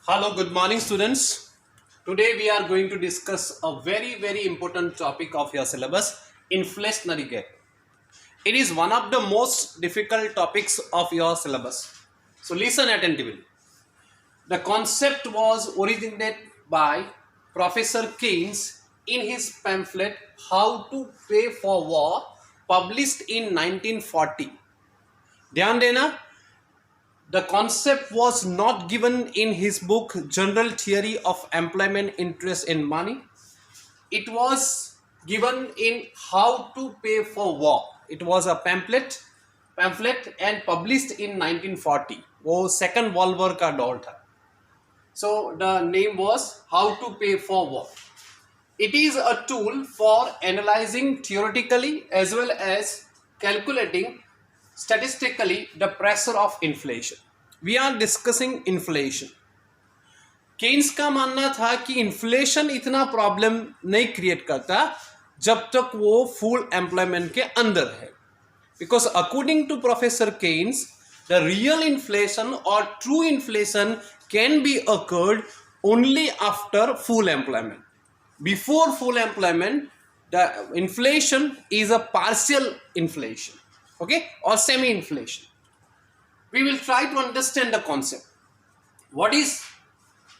Hello, good morning, students. Today we are going to discuss a very important topic of your syllabus, inflationary gap. It is one of the most difficult topics of your syllabus. So listen attentively. The concept was originated by Professor Keynes in his pamphlet How to Pay for War, published in 1940. ध्यान देना, the concept was not given in his book General Theory of Employment Interest in Money. It was given in How to Pay for War. It was a pamphlet and published in 1940. वो second World War का दौर था. So the name was How to Pay for War. It is a tool for analyzing theoretically as well as calculating statistically the pressure of inflation. We are discussing inflation. Keynes का मानना था कि inflation इतना problem नहीं create करता जब तक वो फुल एम्प्लॉयमेंट के अंदर है, because according to professor Keynes the real inflation और true inflation can be occurred only after full employment. Before full employment the inflation is a partial inflation, okay, or semi inflation. We will try to understand the concept. What is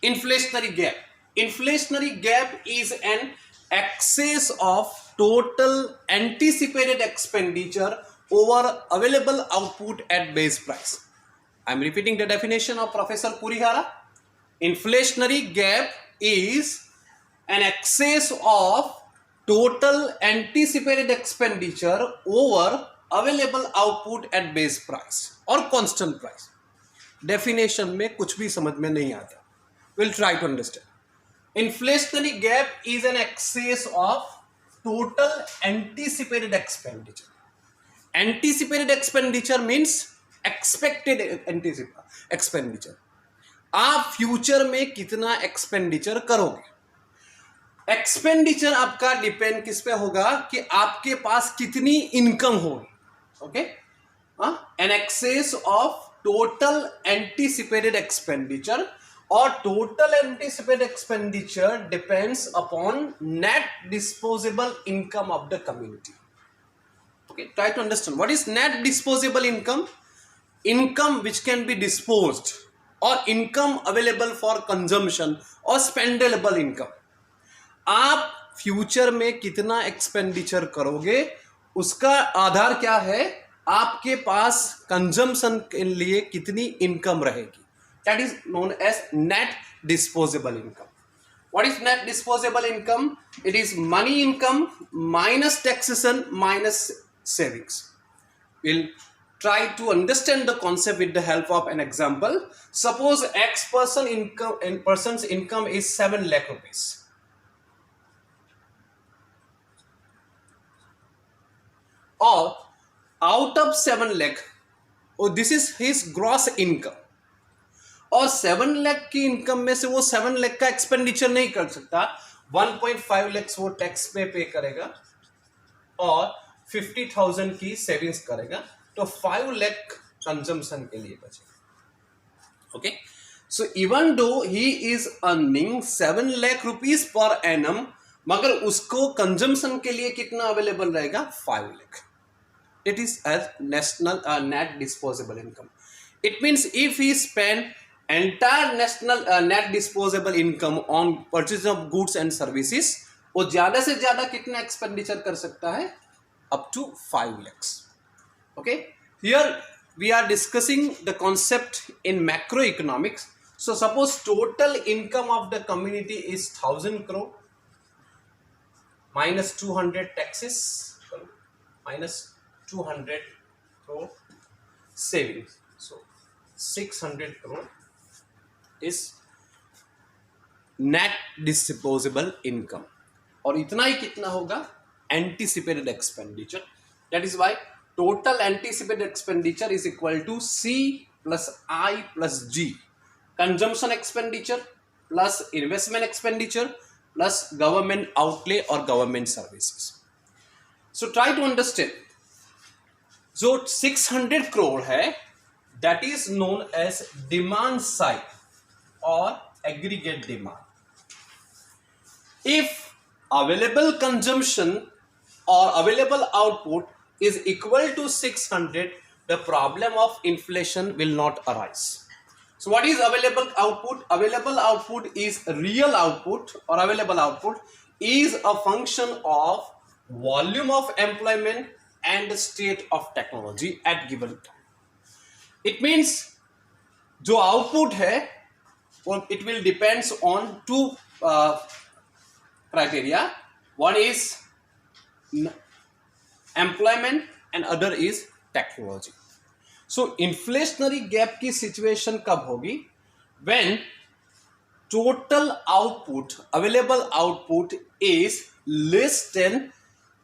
inflationary gap? Inflationary gap is an excess of total anticipated expenditure over available output at base price. I am repeating the definition of Professor Kurihara. Inflationary gap is an excess of total anticipated expenditure over available output at base price or constant price. Definition में कुछ भी समझ में नहीं आता. We'll try to understand. Inflationary gap is an excess of total anticipated expenditure. Anticipated expenditure means expected expenditure. आप future में कितना एक्सपेंडिचर करोगे. एक्सपेंडिचर आपका डिपेंड किस पे होगा कि आपके पास कितनी इनकम होगी. Okay, an excess of total anticipated expenditure or total anticipated expenditure depends upon net disposable income of the community. Okay, try to understand what is net disposable income. Income which can be disposed or income available for consumption or spendable income. आप future में कितना expenditure करोगे उसका आधार क्या है, आपके पास consumption के लिए कितनी इनकम रहेगी. That is known as net disposable income. What is net disposable income? It is money income minus taxation minus savings. Will try to understand the concept with the help of an example. Suppose X person's income is 7 lakh rupees. Or out of 7 lakh, this is his gross income, और 7 लाख की income में से वो 7 लाख का expenditure नहीं कर सकता. 1.5 लाख वो टैक्स में पे करेगा और 50,000 की सेविंग्स करेगा, तो 5 लाख कंजम्पशन के लिए बचेगा. Okay, so even though he is earning 7 lakh rupees per annum, मगर उसको कंजम्पशन के लिए कितना अवेलेबल रहेगा? 5 lakh. It is as national net disposable income. It means if he spend entire national net disposable income on purchase of goods and services, वो ज़्यादा से ज़्यादा कितना एक्सपेंडिचर कर सकता है? Up to 5 lakhs. Okay, here we are discussing the concept in macroeconomics. So suppose total income of the community is 1000 crore minus 200 taxes minus 200 crore savings, so 600 crore is net disposable income. और इतना ही कितना होगा? anticipated expenditure. That is why total anticipated expenditure is equal to C plus I plus G. Consumption expenditure plus investment expenditure plus government outlay or government services. So try to understand. जो 600 करोड़ है, that is known as demand side or aggregate demand. If available consumption or available output is equal to 600, the problem of inflation will not arise. So what is available output? Available output is real output, or available output is a function of volume of employment and state of technology at given time. It means जो output है, it will depends on two criteria. One is employment and other is technology. So inflationary gap की situation कब होगी? When total output, available output is less than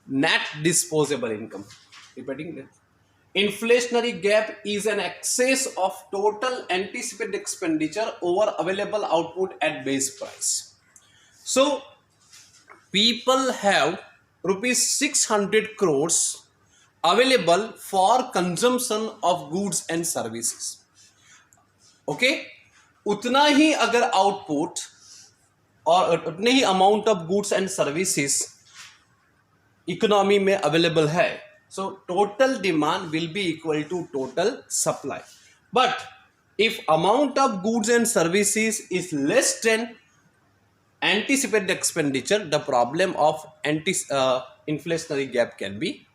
net disposable income. Repeating that. Inflationary gap is an excess of total anticipated expenditure over available output at base price. So people have rupees 600 crores available for consumption of goods and services. Okay, उतना ही अगर output और उतने ही amount of goods and services economy में available है, so total demand will be equal to total supply. But if amount of goods and services is less than anticipated expenditure, the problem of inflationary gap can be